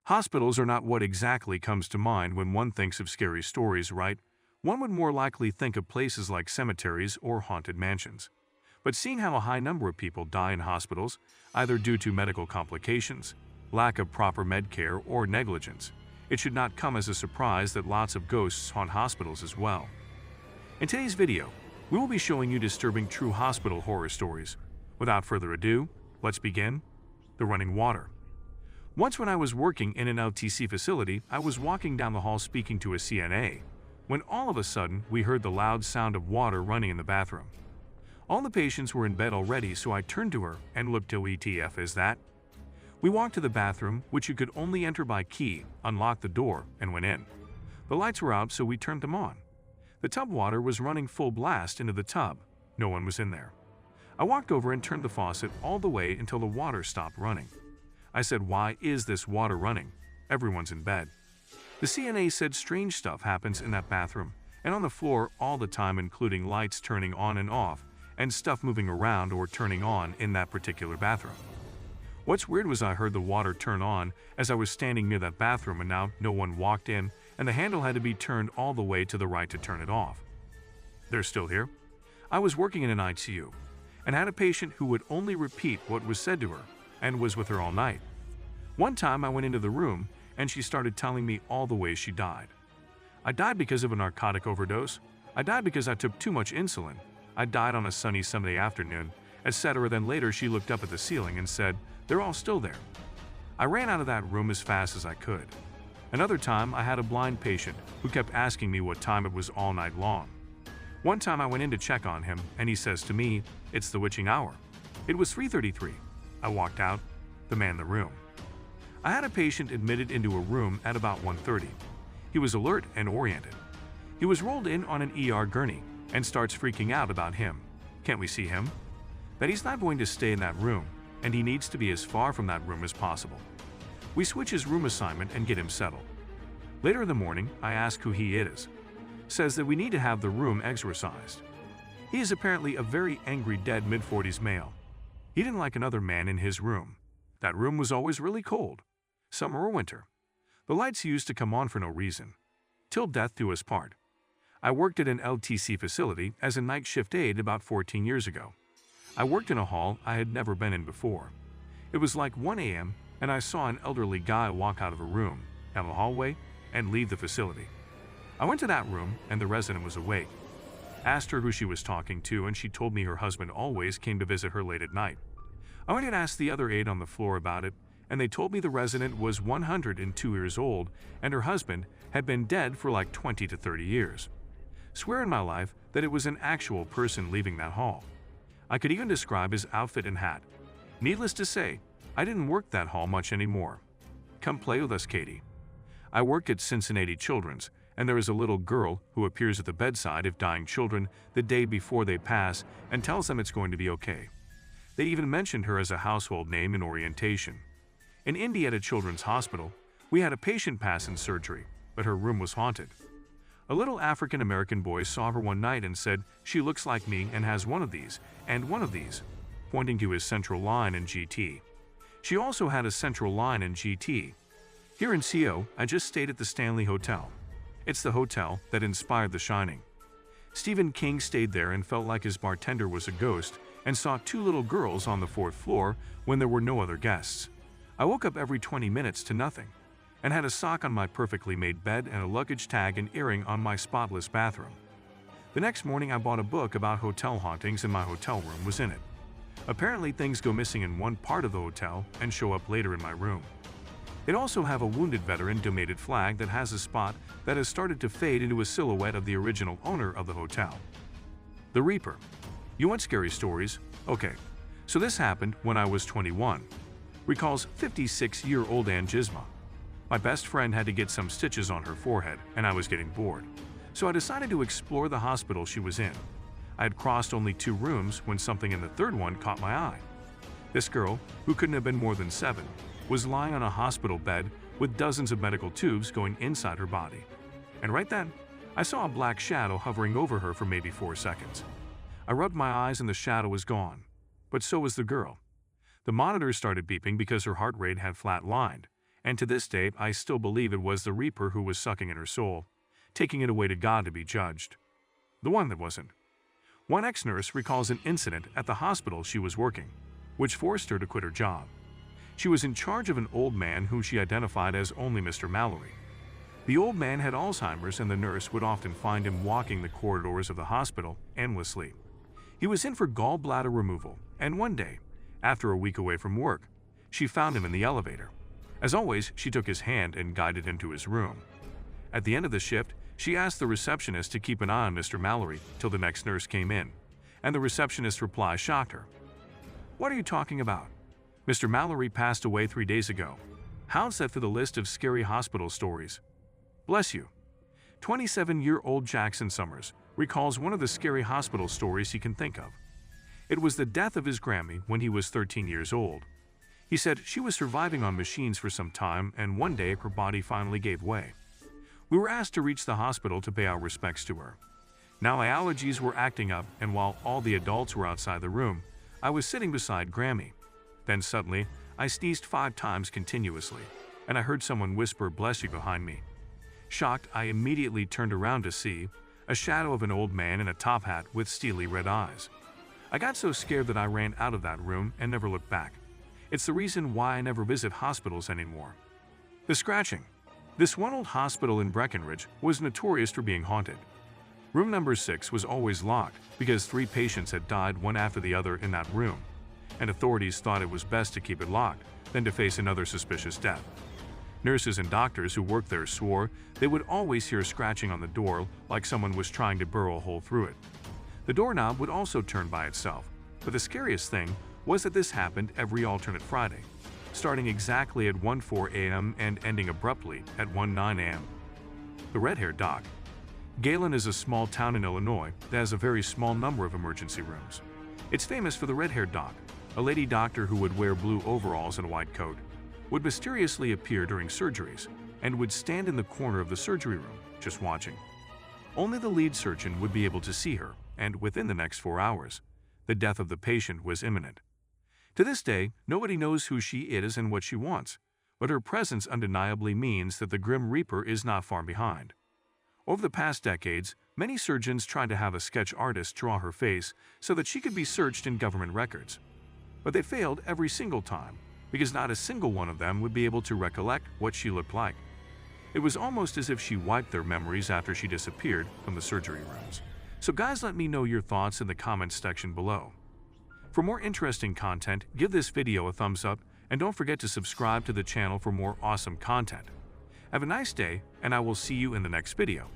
Hospitals are not what exactly comes to mind when one thinks of scary stories, right? One would more likely think of places like cemeteries or haunted mansions. But seeing how a high number of people die in hospitals, either due to medical complications, lack of proper med care, or negligence, it should not come as a surprise that lots of ghosts haunt hospitals as well. In today's video, we will be showing you disturbing true hospital horror stories. Without further ado, let's begin. The running water. Once when I was working in an LTC facility, I was walking down the hall speaking to a CNA, when all of a sudden we heard the loud sound of water running in the bathroom. All the patients were in bed already, so I turned to her and looked. "WTF is that?" We walked to the bathroom, which you could only enter by key, unlocked the door, and went in. The lights were out, so we turned them on. The tub water was running full blast into the tub. No one was in there. I walked over and turned the faucet all the way until the water stopped running. I said, "Why is this water running? Everyone's in bed." The CNA said strange stuff happens in that bathroom and on the floor all the time, including lights turning on and off and stuff moving around or turning on in that particular bathroom. What's weird was I heard the water turn on as I was standing near that bathroom, and now no one walked in and the handle had to be turned all the way to the right to turn it off. They're still here? I was working in an ICU and had a patient who would only repeat what was said to her and was with her all night. One time I went into the room and she started telling me all the ways she died. I died because of a narcotic overdose. I died because I took too much insulin. I died on a sunny Sunday afternoon, etc. Then later she looked up at the ceiling and said, "They're all still there." I ran out of that room as fast as I could. Another time I had a blind patient who kept asking me what time it was all night long. One time I went in to check on him and he says to me, "It's the witching hour." It was 3:33. I walked out. The man in the room. I had a patient admitted into a room at about 1:30. He was alert and oriented. He was rolled in on an ER gurney and starts freaking out about him. Can't we see him? That he's not going to stay in that room and he needs to be as far from that room as possible. We switch his room assignment and get him settled. Later in the morning, I ask who he is. Says that we need to have the room exorcised. He is apparently a very angry dead mid-40s male. He didn't like another man in his room. That room was always really cold, summer or winter. The lights used to come on for no reason. Till death do us part. I worked at an LTC facility as a night shift aide about 14 years ago. I worked in a hall I had never been in before. It was like 1 a.m. and I saw an elderly guy walk out of a room, down the hallway, and leave the facility. I went to that room and the resident was awake. Asked her who she was talking to and she told me her husband always came to visit her late at night. I went and asked the other aide on the floor about it, and they told me the resident was 102 years old and her husband had been dead for like 20 to 30 years. Swear in my life that it was an actual person leaving that hall. I could even describe his outfit and hat. Needless to say, I didn't work that hall much anymore. Come play with us, Katie. I work at Cincinnati Children's, and there is a little girl who appears at the bedside of dying children the day before they pass and tells them it's going to be okay. They even mentioned her as a household name in orientation. In Indy at a children's hospital, we had a patient pass in surgery, but her room was haunted. A little African-American boy saw her one night and said, "She looks like me and has one of these, and one of these," pointing to his central line in GT. She also had a central line in GT. Here in CO, I just stayed at the Stanley Hotel. It's the hotel that inspired The Shining. Stephen King stayed there and felt like his bartender was a ghost and saw 2 little girls on the 4th floor when there were no other guests. I woke up every 20 minutes to nothing and had a sock on my perfectly made bed and a luggage tag and earring on my spotless bathroom. The next morning I bought a book about hotel hauntings and my hotel room was in it. Apparently things go missing in one part of the hotel and show up later in my room. It also have a wounded veteran donated flag that has a spot that has started to fade into a silhouette of the original owner of the hotel. The Reaper. You want scary stories? Okay, so this happened when I was 21. Recalls 56-year-old Aunt Gizma. My best friend had to get some stitches on her forehead and I was getting bored. So I decided to explore the hospital she was in. I had crossed only 2 rooms when something in the 3rd one caught my eye. This girl, who couldn't have been more than 7, was lying on a hospital bed with dozens of medical tubes going inside her body. And right then, I saw a black shadow hovering over her for maybe 4 seconds. I rubbed my eyes and the shadow was gone, but so was the girl. The monitors started beeping because her heart rate had flat-lined, and to this day I still believe it was the Reaper who was sucking in her soul, taking it away to God to be judged. The one that wasn't. One ex-nurse recalls an incident at the hospital she was working, which forced her to quit her job. She was in charge of an old man who she identified as only Mr. Mallory. The old man had Alzheimer's, and the nurse would often find him walking the corridors of the hospital endlessly. He was in for gallbladder removal, and one day, after a week away from work, she found him in the elevator. As always, she took his hand and guided him to his room. At the end of the shift, she asked the receptionist to keep an eye on Mr. Mallory till the next nurse came in, and the receptionist's reply shocked her. "What are you talking about? Mr. Mallory passed away 3 days ago. How's that for the list of scary hospital stories?" Bless you. 27-year-old Jackson Summers recalls one of the scary hospital stories he can think of. It was the death of his Grammy when he was 13 years old. He said she was surviving on machines for some time, and one day her body finally gave way. We were asked to reach the hospital to pay our respects to her. Now my allergies were acting up, and while all the adults were outside the room, I was sitting beside Grammy. Then suddenly, I sneezed 5 times continuously, and I heard someone whisper "bless you" behind me. Shocked, I immediately turned around to see a shadow of an old man in a top hat with steely red eyes. I got so scared that I ran out of that room and never looked back. It's the reason why I never visit hospitals anymore. The scratching. This one old hospital in Breckenridge was notorious for being haunted. Room number 6 was always locked because 3 patients had died one after the other in that room, and authorities thought it was best to keep it locked than to face another suspicious death. Nurses and doctors who worked there swore they would always hear scratching on the door like someone was trying to burrow a hole through it. The doorknob would also turn by itself, but the scariest thing was that this happened every alternate Friday, starting exactly at 1:04 a.m. and ending abruptly at 1:09 a.m. The red-haired doc. Galen is a small town in Illinois that has a very small number of emergency rooms. It's famous for the red-haired doc, a lady doctor who would wear blue overalls and a white coat, would mysteriously appear during surgeries, and would stand in the corner of the surgery room, just watching. Only the lead surgeon would be able to see her, and within the next 4 hours, the death of the patient was imminent. To this day, nobody knows who she is and what she wants, but her presence undeniably means that the Grim Reaper is not far behind. Over the past decades, many surgeons tried to have a sketch artist draw her face so that she could be searched in government records. But they failed every single time, because not a single one of them would be able to recollect what she looked like. It was almost as if she wiped their memories after she disappeared from the surgery rooms. So guys, let me know your thoughts in the comments section below. For more interesting content, give this video a thumbs up, and don't forget to subscribe to the channel for more awesome content. Have a nice day, and I will see you in the next video.